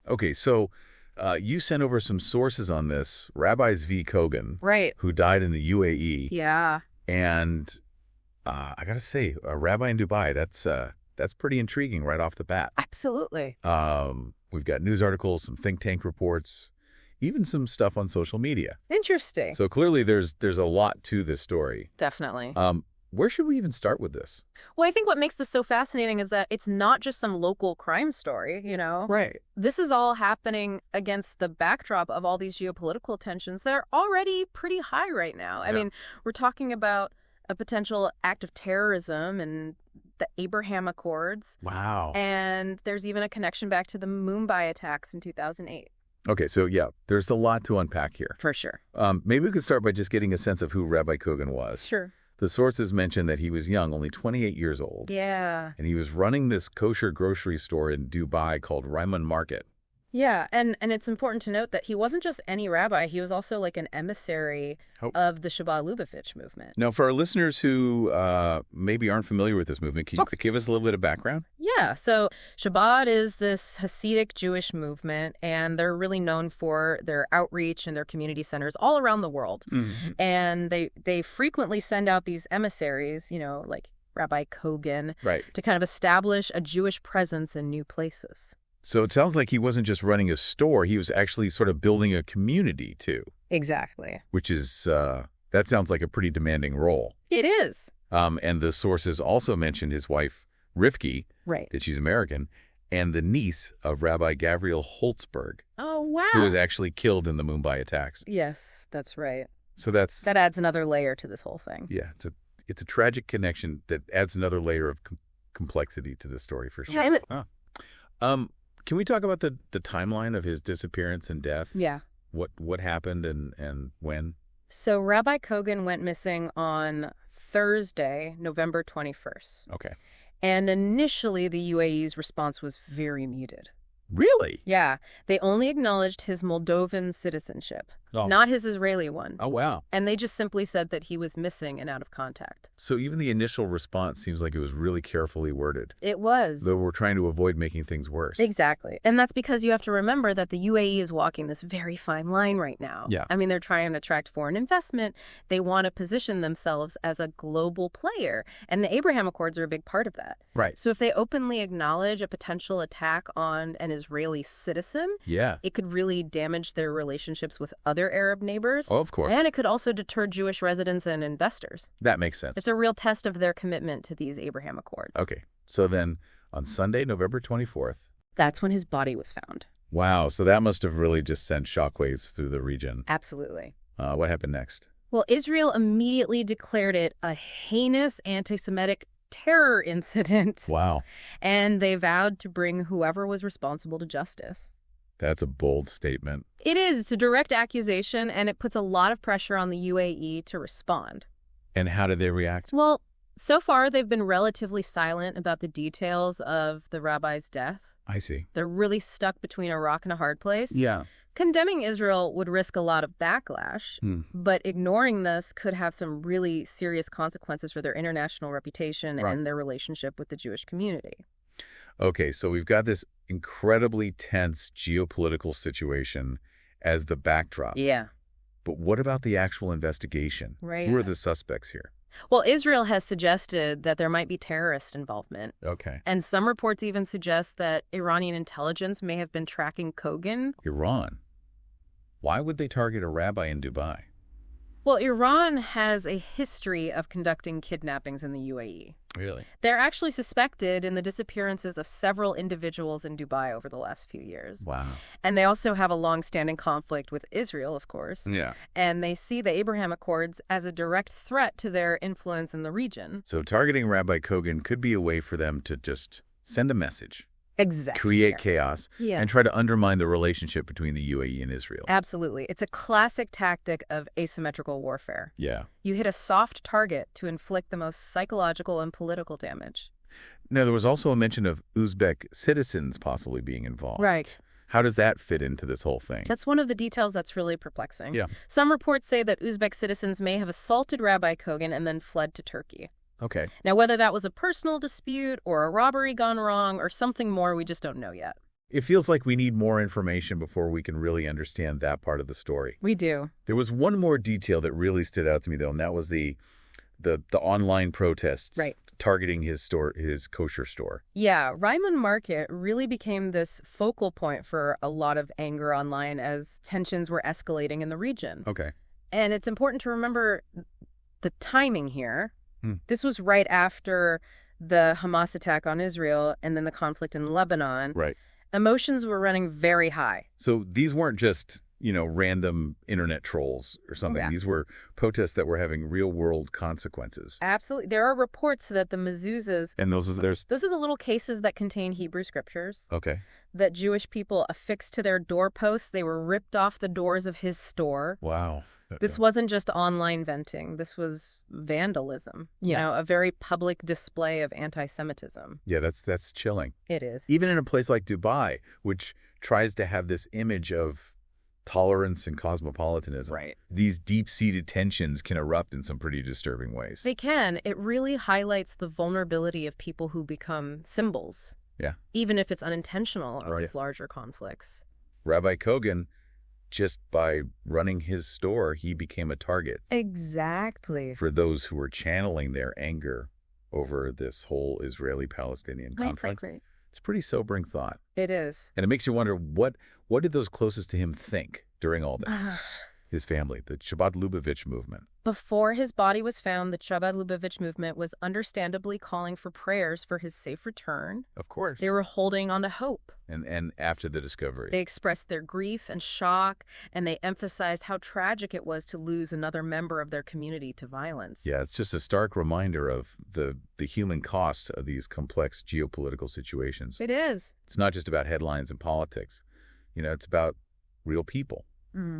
Okay, so you sent over some sources on this. Rabbi Zvi Kogan, Right. who died in the UAE, Yeah. and I gotta say, a rabbi in Dubai. That's pretty intriguing right off the bat. Absolutely. We've got news articles, some think tank reports, even some stuff on social media. Interesting. So clearly, there's a lot to this story. Definitely. Where should we even start with this? Well, I think what makes this so fascinating is that it's not just some local crime story, you know? Right. This is all happening against the backdrop of all these geopolitical tensions that are already pretty high right now. I mean, we're talking about a potential act of terrorism and the Abraham Accords. Wow. And there's even a connection back to the Mumbai attacks in 2008. Okay, so yeah, there's a lot to unpack here. For sure. Maybe we could start by just getting a sense of who Rabbi Kogan was. Sure. The sources mention that he was young, only 28 years old. Yeah. And he was running this kosher grocery store in Dubai called Ryman Market. Yeah, and it's important to note that he wasn't just any rabbi. He was also like an emissary of the Shabbat Lubavitch movement. Now, for our listeners who maybe aren't familiar with this movement, can you give us a little bit of background? Yeah, so Shabbat is this Hasidic Jewish movement, and they're really known for their outreach and their community centers all around the world. Mm-hmm. And they frequently send out these emissaries, you know, like Rabbi Kogan, to kind of establish a Jewish presence in new places. So it sounds like he wasn't just running a store, he was actually sort of building a community, too. Exactly. Which is, that sounds like a pretty demanding role. It is. And the sources also mentioned his wife, Rivki, that she's American, and the niece of Rabbi Gavriel Holtzberg. Oh, wow. Who was actually killed in the Mumbai attacks. Yes, that's right. So that adds another layer to this whole thing. Yeah, it's a tragic connection that adds another layer of complexity to the story, for sure. Yeah, Can we talk about the timeline of his disappearance and death? Yeah. What happened and when? So Rabbi Kogan went missing on Thursday, November 21st. Okay. And initially, the UAE's response was very muted. Really? Yeah. They only acknowledged his Moldovan citizenship, not his Israeli one. Oh, wow. And they just simply said that he was missing and out of contact. So even the initial response seems like it was really carefully worded. It was. Though we're trying to avoid making things worse. Exactly. And that's because you have to remember that the UAE is walking this very fine line right now. Yeah. I mean, they're trying to attract foreign investment. They want to position themselves as a global player. And the Abraham Accords are a big part of that. Right. So if they openly acknowledge a potential attack on an Israeli citizen, it could really damage their relationships with other Arab neighbors. Oh, of course. And it could also deter Jewish residents and investors. That makes sense. It's a real test of their commitment to these Abraham Accords. Okay. So then on Sunday, November 24th. That's when his body was found. Wow. So that must have really just sent shockwaves through the region. Absolutely. What happened next? Well, Israel immediately declared it a heinous anti-Semitic terror incident. Wow. And they vowed to bring whoever was responsible to justice. That's a bold statement. It is. It's a direct accusation, and it puts a lot of pressure on the UAE to respond. And how did they react? Well, so far they've been relatively silent about the details of the rabbi's death. I see. They're really stuck between a rock and a hard place. Yeah. Condemning Israel would risk a lot of backlash, but ignoring this could have some really serious consequences for their international reputation and their relationship with the Jewish community. Okay, so we've got this incredibly tense geopolitical situation as the backdrop. Yeah. But what about the actual investigation? Right. Who are the suspects here? Well, Israel has suggested that there might be terrorist involvement. Okay. And some reports even suggest that Iranian intelligence may have been tracking Kogan. Iran? Why would they target a rabbi in Dubai? Well, Iran has a history of conducting kidnappings in the UAE. Really? They're actually suspected in the disappearances of several individuals in Dubai over the last few years. Wow. And they also have a long-standing conflict with Israel, of course. Yeah. And they see the Abraham Accords as a direct threat to their influence in the region. So targeting Rabbi Kogan could be a way for them to just send a message. Exactly. Create chaos and try to undermine the relationship between the UAE and Israel. Absolutely. It's a classic tactic of asymmetrical warfare. Yeah. You hit a soft target to inflict the most psychological and political damage. Now, there was also a mention of Uzbek citizens possibly being involved. Right. How does that fit into this whole thing? That's one of the details that's really perplexing. Yeah. Some reports say that Uzbek citizens may have assaulted Rabbi Kogan and then fled to Turkey. Okay. Now, whether that was a personal dispute or a robbery gone wrong or something more, we just don't know yet. It feels like we need more information before we can really understand that part of the story. We do. There was one more detail that really stood out to me, though, and that was the online protests targeting his store, his kosher store. Yeah, Ryman Market really became this focal point for a lot of anger online as tensions were escalating in the region. Okay. And it's important to remember the timing here. This was right after the Hamas attack on Israel and then the conflict in Lebanon. Right. Emotions were running very high. So these weren't just, random internet trolls or something. Yeah. These were protests that were having real-world consequences. Absolutely. There are reports that the mezuzahs... And those are the little cases that contain Hebrew scriptures. Okay. That Jewish people affixed to their doorposts. They were ripped off the doors of his store. Wow. This wasn't just online venting. This was vandalism. A very public display of anti-Semitism. Yeah, that's chilling. It is. Even in a place like Dubai, which tries to have this image of tolerance and cosmopolitanism. Right. These deep-seated tensions can erupt in some pretty disturbing ways. They can. It really highlights the vulnerability of people who become symbols. Yeah. Even if it's unintentional of these larger conflicts. Rabbi Kogan, just by running his store, he became a target. Exactly. For those who were channeling their anger over this whole Israeli-Palestinian conflict. Right. It's a pretty sobering thought. It is. And it makes you wonder, what did those closest to him think during all this? His family, the Chabad Lubavitch movement. Before his body was found, the Chabad Lubavitch movement was understandably calling for prayers for his safe return. Of course. They were holding on to hope. And after the discovery. They expressed their grief and shock, and they emphasized how tragic it was to lose another member of their community to violence. Yeah, it's just a stark reminder of the human cost of these complex geopolitical situations. It is. It's not just about headlines and politics. It's about real people.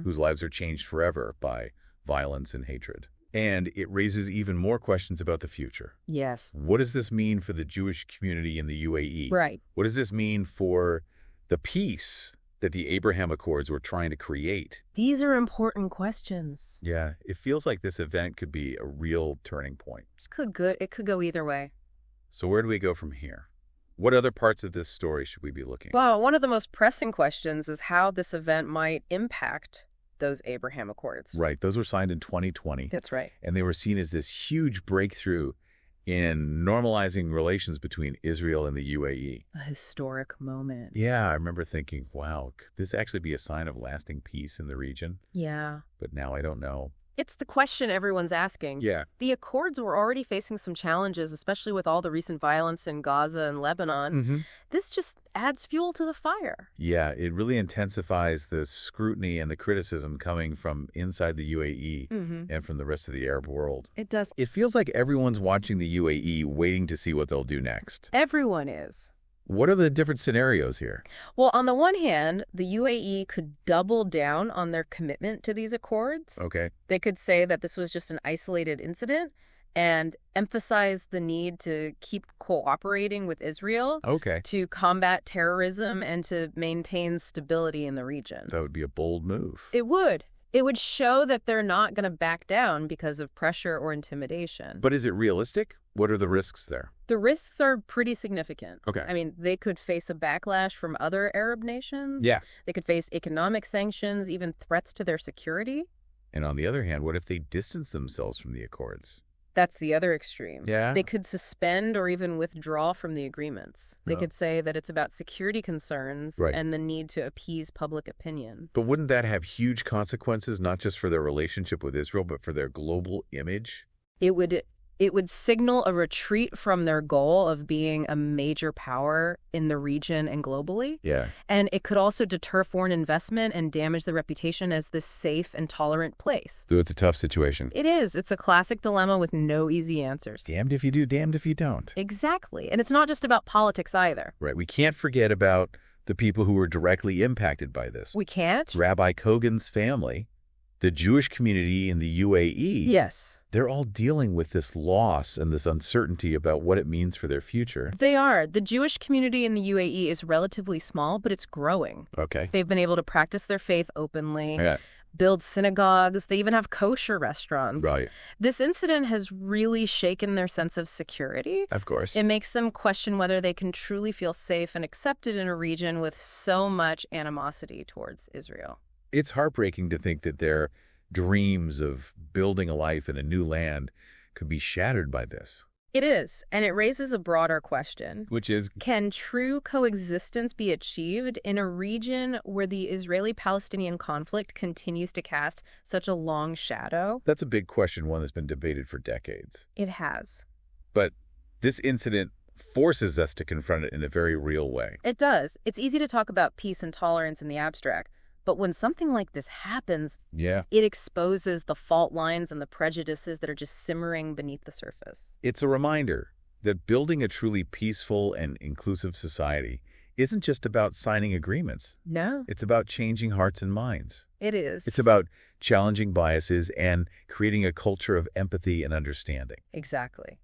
Whose lives are changed forever by violence and hatred. And it raises even more questions about the future. Yes. What does this mean for the Jewish community in the UAE? Right. What does this mean for the peace that the Abraham Accords were trying to create? These are important questions. Yeah, it feels like this event could be a real turning point. It could go either way. So where do we go from here? What other parts of this story should we be looking at? Well, one of the most pressing questions is how this event might impact those Abraham Accords. Right. Those were signed in 2020. That's right. And they were seen as this huge breakthrough in normalizing relations between Israel and the UAE. A historic moment. Yeah, I remember thinking, wow, could this actually be a sign of lasting peace in the region? Yeah. But now I don't know. It's the question everyone's asking. Yeah. The Accords were already facing some challenges, especially with all the recent violence in Gaza and Lebanon. This just adds fuel to the fire. Yeah, it really intensifies the scrutiny and the criticism coming from inside the UAE and from the rest of the Arab world. It does. It feels like everyone's watching the UAE waiting to see what they'll do next. Everyone is. What are the different scenarios here? Well, on the one hand, the UAE could double down on their commitment to these accords. Okay. They could say that this was just an isolated incident and emphasize the need to keep cooperating with Israel to combat terrorism and to maintain stability in the region. That would be a bold move. It would. It would show that they're not going to back down because of pressure or intimidation. But is it realistic? What are the risks there? The risks are pretty significant. Okay. I mean, they could face a backlash from other Arab nations. Yeah. They could face economic sanctions, even threats to their security. And on the other hand, what if they distance themselves from the accords? That's the other extreme. Yeah. They could suspend or even withdraw from the agreements. They could say that it's about security concerns and the need to appease public opinion. But wouldn't that have huge consequences, not just for their relationship with Israel, but for their global image? It would signal a retreat from their goal of being a major power in the region and globally. Yeah. And it could also deter foreign investment and damage the reputation as this safe and tolerant place. So it's a tough situation. It is. It's a classic dilemma with no easy answers. Damned if you do, damned if you don't. Exactly. And it's not just about politics either. Right. We can't forget about the people who were directly impacted by this. We can't? Rabbi Kogan's family, the Jewish community in the UAE. Yes. They're all dealing with this loss and this uncertainty about what it means for their future. They are. The Jewish community in the UAE is relatively small, but it's growing. Okay. They've been able to practice their faith openly. Yeah. build synagogues. They even have kosher restaurants. Right. This incident has really shaken their sense of security. Of course. It makes them question whether they can truly feel safe and accepted in a region with so much animosity towards Israel. It's heartbreaking to think that their dreams of building a life in a new land could be shattered by this. It is, and it raises a broader question. Which is, can true coexistence be achieved in a region where the Israeli-Palestinian conflict continues to cast such a long shadow? that's a big question, one that's been debated for decades. It has. But this incident forces us to confront it in a very real way. It does. It's easy to talk about peace and tolerance in the abstract, but when something like this happens, Yeah. it exposes the fault lines and the prejudices that are just simmering beneath the surface. It's a reminder that building a truly peaceful and inclusive society isn't just about signing agreements. No. It's about changing hearts and minds. It is. It's about challenging biases and creating a culture of empathy and understanding. Exactly.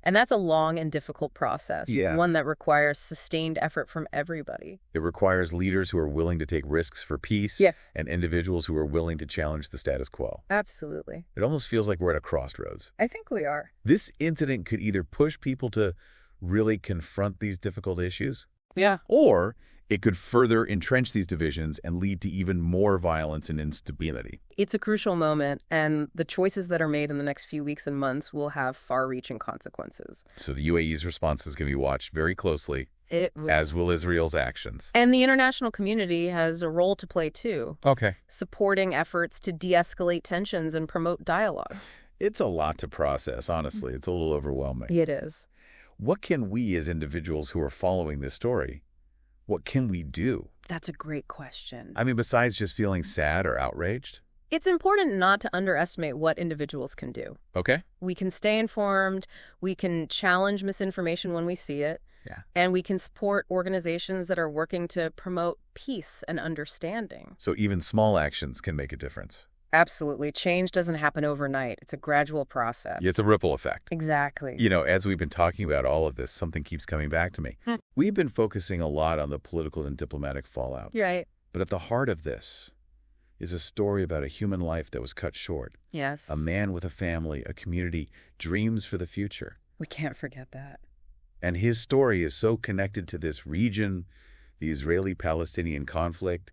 And that's a long and difficult process, one that requires sustained effort from everybody. It requires leaders who are willing to take risks for peace and individuals who are willing to challenge the status quo. Absolutely. It almost feels like we're at a crossroads. I think we are. This incident could either push people to really confront these difficult issues, or it could further entrench these divisions and lead to even more violence and instability. It's a crucial moment, and the choices that are made in the next few weeks and months will have far-reaching consequences. So the UAE's response is going to be watched very closely, as will Israel's actions. And the international community has a role to play, too. Okay. Supporting efforts to de-escalate tensions and promote dialogue. It's a lot to process, honestly. It's a little overwhelming. It is. What can we as individuals who are following this story, what can we do? That's a great question. I mean, besides just feeling sad or outraged? It's important not to underestimate what individuals can do. Okay. We can stay informed, we can challenge misinformation when we see it, and we can support organizations that are working to promote peace and understanding. So even small actions can make a difference. Absolutely. Change doesn't happen overnight. It's a gradual process. It's a ripple effect. Exactly. You know, as we've been talking about all of this, something keeps coming back to me. We've been focusing a lot on the political and diplomatic fallout. Right. But at the heart of this is a story about a human life that was cut short. Yes. A man with a family, a community, dreams for the future. We can't forget that. And his story is so connected to this region, the Israeli-Palestinian conflict,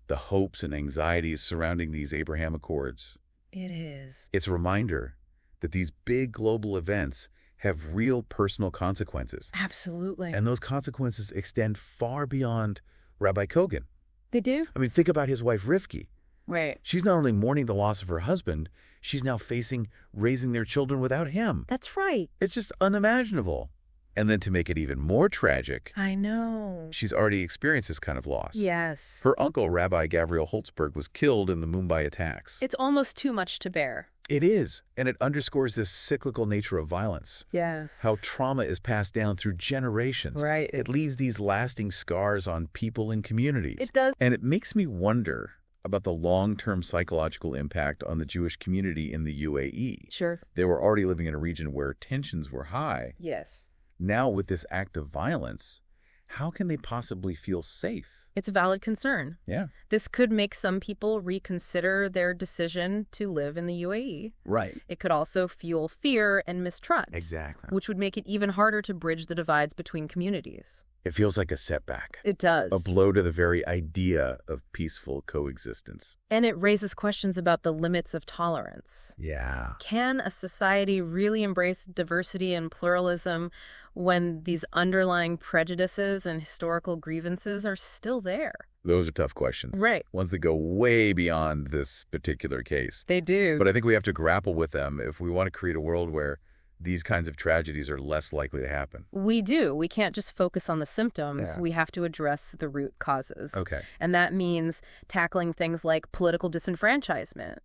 the hopes and anxieties surrounding these Abraham Accords. It is. It's a reminder that these big global events have real personal consequences. Absolutely. And those consequences extend far beyond Rabbi Kogan. They do? I mean, think about his wife, Rivki. Right. She's not only mourning the loss of her husband, she's now facing raising their children without him. That's right. It's just unimaginable. And then to make it even more tragic, I know. she's already experienced this kind of loss. Yes. Her uncle, Rabbi Gavriel Holtzberg, was killed in the Mumbai attacks. It's almost too much to bear. It is, and it underscores this cyclical nature of violence. Yes. How trauma is passed down through generations. Right. It leaves these lasting scars on people and communities. It does. And it makes me wonder about the long-term psychological impact on the Jewish community in the UAE. Sure. They were already living in a region where tensions were high. Yes. Now, with this act of violence, how can they possibly feel safe? It's a valid concern. Yeah. This could make some people reconsider their decision to live in the UAE. Right. It could also fuel fear and mistrust. Exactly. Which would make it even harder to bridge the divides between communities. It feels like a setback. It does. A blow to the very idea of peaceful coexistence. And it raises questions about the limits of tolerance. Yeah. Can a society really embrace diversity and pluralism when these underlying prejudices and historical grievances are still there? Those are tough questions. Right. Ones that go way beyond this particular case. They do. But I think we have to grapple with them if we want to create a world where these kinds of tragedies are less likely to happen. We do. We can't just focus on the symptoms. Yeah. We have to address the root causes. Okay. And that means tackling things like political disenfranchisement,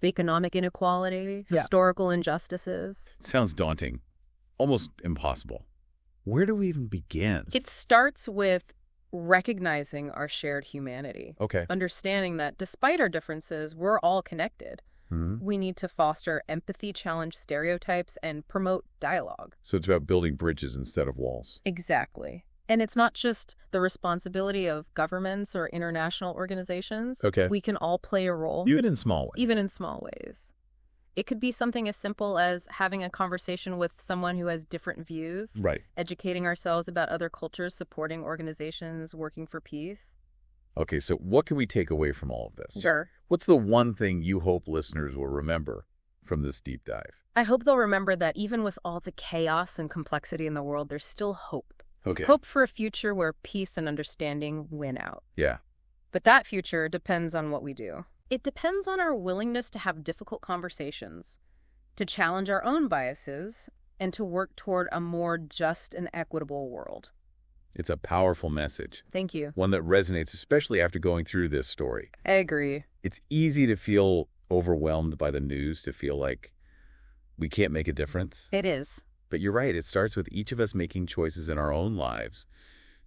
economic inequality, historical injustices. Sounds daunting. Almost impossible. Where do we even begin? It starts with recognizing our shared humanity. Okay. Understanding that despite our differences, we're all connected. We need to foster empathy, challenge stereotypes, and promote dialogue. So it's about building bridges instead of walls. Exactly. And it's not just the responsibility of governments or international organizations. Okay. We can all play a role. Even in small ways. Even in small ways. It could be something as simple as having a conversation with someone who has different views. Right. Educating ourselves about other cultures, supporting organizations working for peace. Okay, so what can we take away from all of this? Sure. What's the one thing you hope listeners will remember from this deep dive? I hope they'll remember that even with all the chaos and complexity in the world, there's still hope. Okay. Hope for a future where peace and understanding win out. Yeah. But that future depends on what we do. It depends on our willingness to have difficult conversations, to challenge our own biases, and to work toward a more just and equitable world. It's a powerful message. Thank you. One that resonates, especially after going through this story. I agree. It's easy to feel overwhelmed by the news, to feel like we can't make a difference. It is. But you're right. It starts with each of us making choices in our own lives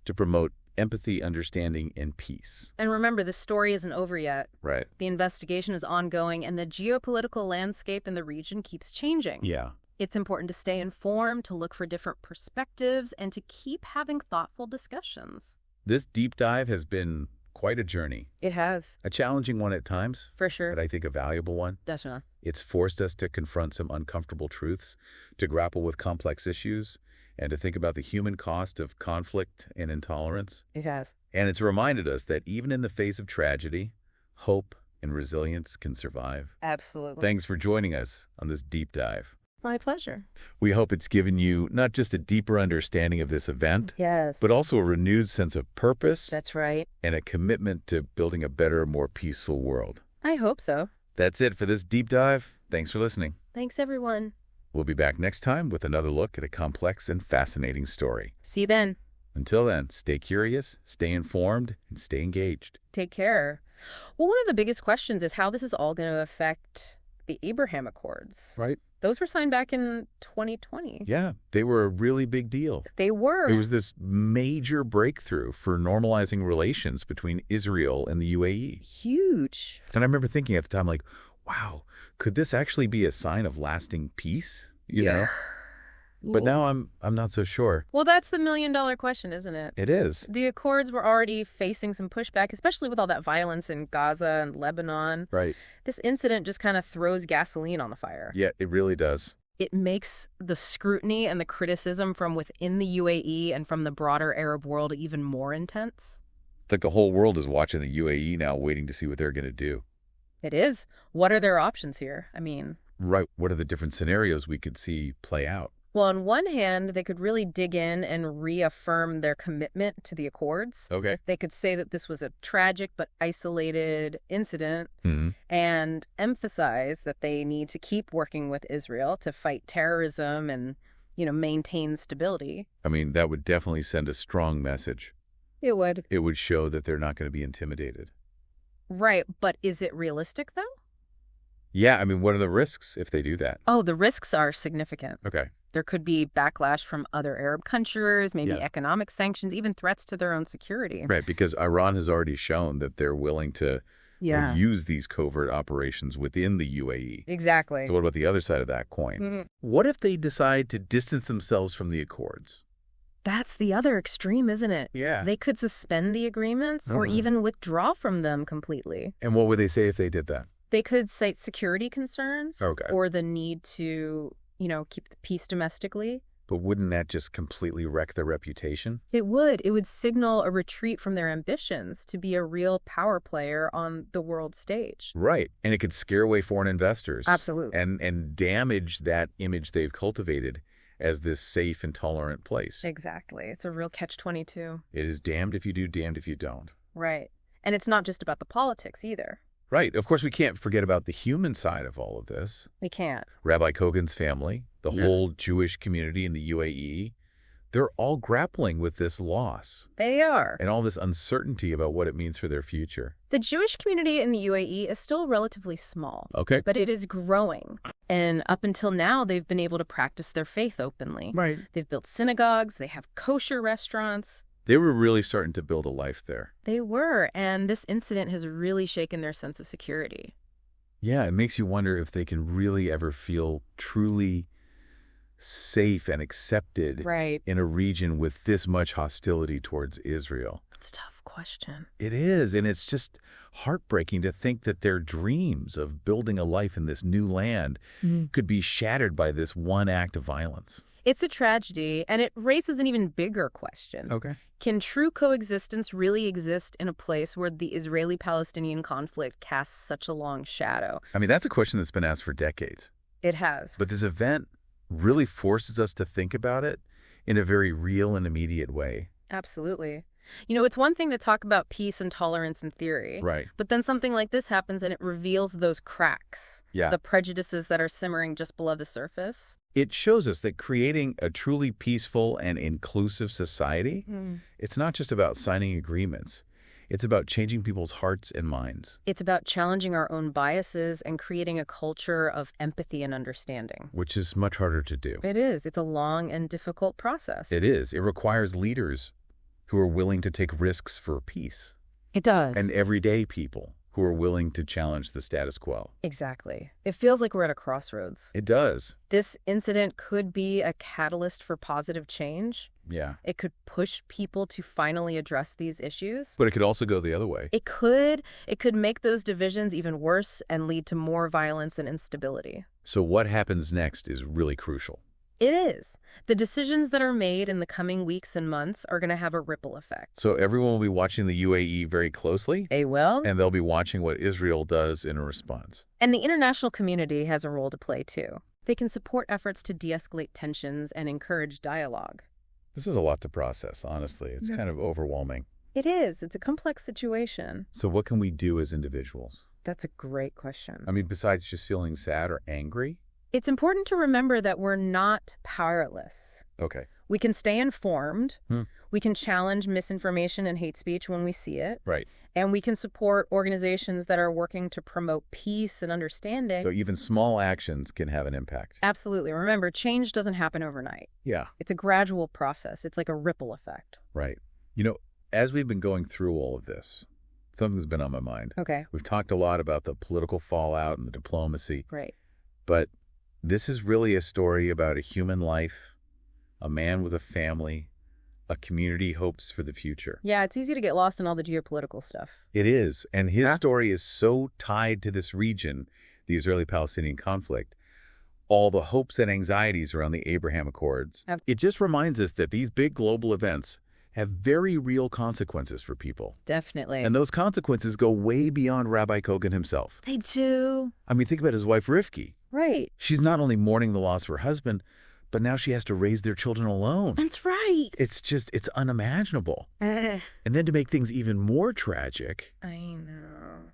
to promote empathy, understanding, and peace. And remember, the story isn't over yet. Right. The investigation is ongoing, and the geopolitical landscape in the region keeps changing. Yeah. It's important to stay informed, to look for different perspectives, and to keep having thoughtful discussions. This deep dive has been quite a journey. It has. A challenging one at times, For sure. but I think a valuable one. Definitely. It's forced us to confront some uncomfortable truths, to grapple with complex issues, and to think about the human cost of conflict and intolerance. It has. And it's reminded us that even in the face of tragedy, hope and resilience can survive. Absolutely. Thanks for joining us on this deep dive. My pleasure. We hope it's given you not just a deeper understanding of this event, Yes. but also a renewed sense of purpose That's right. and a commitment to building a better, more peaceful world. I hope so. That's it for this deep dive. Thanks for listening. Thanks, everyone. We'll be back next time with another look at a complex and fascinating story. See you then. Until then, stay curious, stay informed, and stay engaged. Take care. Well, one of the biggest questions is how this is all going to affect the Abraham Accords. Right? Those were signed back in 2020. Yeah, they were a really big deal. They were. It was this major breakthrough for normalizing relations between Israel and the UAE. Huge. And I remember thinking at the time, like, wow, could this actually be a sign of lasting peace? You know? But now I'm not so sure. Well, that's the million-dollar question, isn't it? It is. The Accords were already facing some pushback, especially with all that violence in Gaza and Lebanon. Right. This incident just kind of throws gasoline on the fire. Yeah, it really does. It makes the scrutiny and the criticism from within the UAE and from the broader Arab world even more intense. It's like the whole world is watching the UAE now, waiting to see what they're going to do. It is. What are their options here? I mean... Right. What are the different scenarios we could see play out? Well, on one hand, they could really dig in and reaffirm their commitment to the Accords. Okay. They could say that this was a tragic but isolated incident and emphasize that they need to keep working with Israel to fight terrorism and, maintain stability. I mean, that would definitely send a strong message. It would. It would show that they're not going to be intimidated. Right, but is it realistic, though? Yeah, I mean, what are the risks if they do that? Oh, the risks are significant. Okay. There could be backlash from other Arab countries, maybe Yeah. economic sanctions, even threats to their own security. Right, because Iran has already shown that they're willing to use these covert operations within the UAE. Exactly. So what about the other side of that coin? What if they decide to distance themselves from the Accords? That's the other extreme, isn't it? Yeah. They could suspend the agreements or even withdraw from them completely. And what would they say if they did that? They could cite security concerns Okay. or the need to, keep the peace domestically. But wouldn't that just completely wreck their reputation? It would. It would signal a retreat from their ambitions to be a real power player on the world stage. Right. And it could scare away foreign investors. Absolutely. And damage that image they've cultivated as this safe and tolerant place. Exactly. It's a real catch-22. It is damned if you do, damned if you don't. Right. And it's not just about the politics either. Right. Of course, we can't forget about the human side of all of this. We can't. Rabbi Kogan's family, the whole Jewish community in the UAE, they're all grappling with this loss They are. and all this uncertainty about what it means for their future. The Jewish community in the UAE is still relatively small. Okay. But it is growing. And up until now, they've been able to practice their faith openly. Right. They've built synagogues. They have kosher restaurants. They were really starting to build a life there. They were. And this incident has really shaken their sense of security. Yeah, it makes you wonder if they can really ever feel truly safe and accepted Right. in a region with this much hostility towards Israel? That's a tough question. It is, and it's just heartbreaking to think that their dreams of building a life in this new land could be shattered by this one act of violence. It's a tragedy, and it raises an even bigger question. Okay. Can true coexistence really exist in a place where the Israeli-Palestinian conflict casts such a long shadow? I mean, that's a question that's been asked for decades. It has. But this event really forces us to think about it in a very real and immediate way. Absolutely. You know, it's one thing to talk about peace and tolerance in theory. Right. But then something like this happens and it reveals those cracks. Yeah. The prejudices that are simmering just below the surface. It shows us that creating a truly peaceful and inclusive society, it's not just about signing agreements. It's about changing people's hearts and minds. It's about challenging our own biases and creating a culture of empathy and understanding. Which is much harder to do. It is. It's a long and difficult process. It is. It requires leaders who are willing to take risks for peace. It does. And everyday people who are willing to challenge the status quo. Exactly. It feels like we're at a crossroads. It does. This incident could be a catalyst for positive change. Yeah. It could push people to finally address these issues. But it could also go the other way. It could make those divisions even worse and lead to more violence and instability. So what happens next is really crucial. It is. The decisions that are made in the coming weeks and months are going to have a ripple effect. So everyone will be watching the UAE very closely. They will. And they'll be watching what Israel does in a response. And the international community has a role to play, too. They can support efforts to de-escalate tensions and encourage dialogue. This is a lot to process, honestly. It's kind of overwhelming. It is. It's a complex situation. So what can we do as individuals? That's a great question. I mean, besides just feeling sad or angry? It's important to remember that we're not powerless. Okay. We can stay informed. We can challenge misinformation and hate speech when we see it. Right. And we can support organizations that are working to promote peace and understanding. So even small actions can have an impact. Absolutely. Remember, change doesn't happen overnight. Yeah. It's a gradual process. It's like a ripple effect. Right. You know, as we've been going through all of this, something's been on my mind. Okay. We've talked a lot about the political fallout and the diplomacy. Right. But this is really a story about a human life, a man with a family, a community hopes for the future. Yeah, it's easy to get lost in all the geopolitical stuff. It is. And his story is so tied to this region, the Israeli-Palestinian conflict, all the hopes and anxieties around the Abraham Accords. It just reminds us that these big global events have very real consequences for people. Definitely. And those consequences go way beyond Rabbi Kogan himself. They do. I mean, think about his wife, Rivki. Right. She's not only mourning the loss of her husband, but now she has to raise their children alone. That's right. It's unimaginable. And then to make things even more tragic, I know.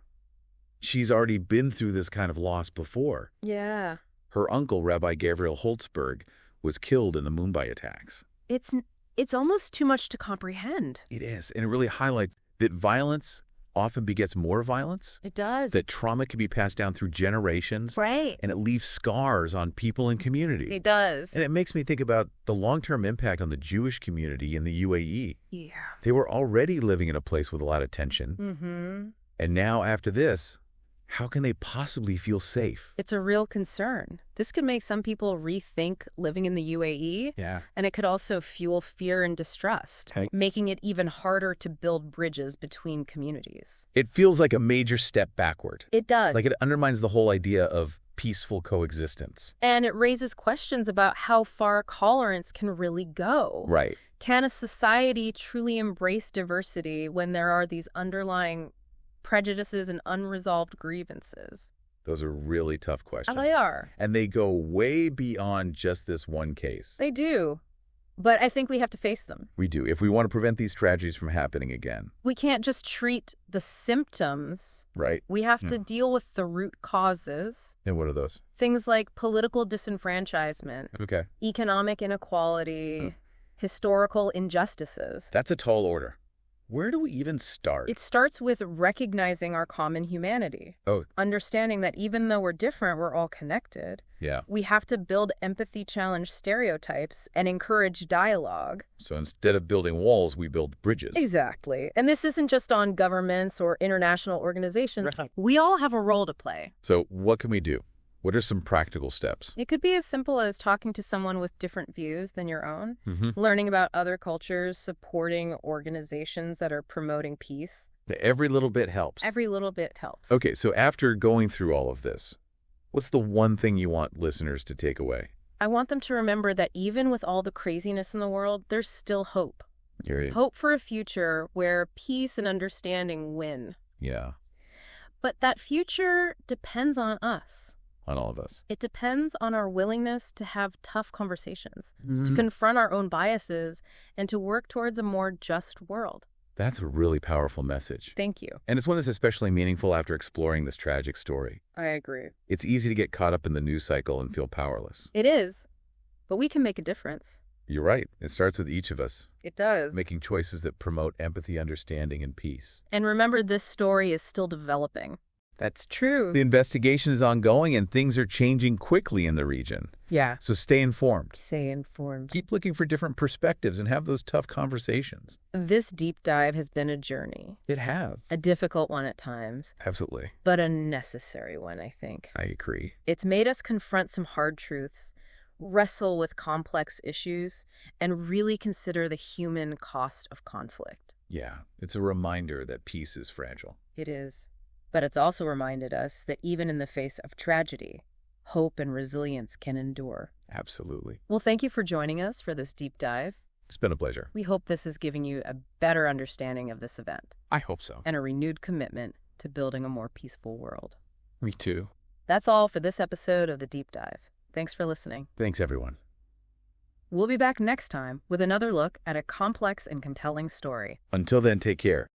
she's already been through this kind of loss before. Yeah. Her uncle, Rabbi Gabriel Holtzberg, was killed in the Mumbai attacks. It's almost too much to comprehend. It is. And it really highlights that violence often begets more violence. It does. That trauma can be passed down through generations. Right. And it leaves scars on people and community. It does. And it makes me think about the long-term impact on the Jewish community in the UAE. Yeah. They were already living in a place with a lot of tension. Mm-hmm. And now after this, how can they possibly feel safe? It's a real concern. This could make some people rethink living in the UAE. Yeah. And it could also fuel fear and distrust, making it even harder to build bridges between communities. It feels like a major step backward. It does. Like it undermines the whole idea of peaceful coexistence. And it raises questions about how far tolerance can really go. Right. Can a society truly embrace diversity when there are these underlying prejudices and unresolved grievances? Those are really tough questions. They are. And they go way beyond just this one case. They do. But I think we have to face them. We do. If we want to prevent these tragedies from happening again. We can't just treat the symptoms. Right. We have to deal with the root causes. And what are those? Things like political disenfranchisement, Okay. economic inequality, historical injustices. That's a tall order. Where do we even start? It starts with recognizing our common humanity. Oh. Understanding that even though we're different, we're all connected. Yeah. We have to build empathy, challenge stereotypes, and encourage dialogue. So instead of building walls, we build bridges. Exactly. And this isn't just on governments or international organizations. Right. We all have a role to play. So what can we do? What are some practical steps? It could be as simple as talking to someone with different views than your own, learning about other cultures, supporting organizations that are promoting peace. Every little bit helps. Every little bit helps. Okay, so after going through all of this, what's the one thing you want listeners to take away? I want them to remember that even with all the craziness in the world, there's still hope. Right. Hope for a future where peace and understanding win. Yeah. But that future depends on us. On all of us. It depends on our willingness to have tough conversations, to confront our own biases, and to work towards a more just world. That's a really powerful message. Thank you. And it's one that's especially meaningful after exploring this tragic story. I agree. It's easy to get caught up in the news cycle and feel powerless. It is, but we can make a difference. You're right. It starts with each of us. It does. Making choices that promote empathy, understanding, and peace. And remember, this story is still developing. That's true. The investigation is ongoing and things are changing quickly in the region. Yeah. So stay informed. Stay informed. Keep looking for different perspectives and have those tough conversations. This deep dive has been a journey. It has. A difficult one at times. Absolutely. But a necessary one, I think. I agree. It's made us confront some hard truths, wrestle with complex issues, and really consider the human cost of conflict. Yeah, it's a reminder that peace is fragile. It is. But it's also reminded us that even in the face of tragedy, hope and resilience can endure. Absolutely. Well, thank you for joining us for this deep dive. It's been a pleasure. We hope this is giving you a better understanding of this event. I hope so. And a renewed commitment to building a more peaceful world. Me too. That's all for this episode of The Deep Dive. Thanks for listening. Thanks, everyone. We'll be back next time with another look at a complex and compelling story. Until then, take care.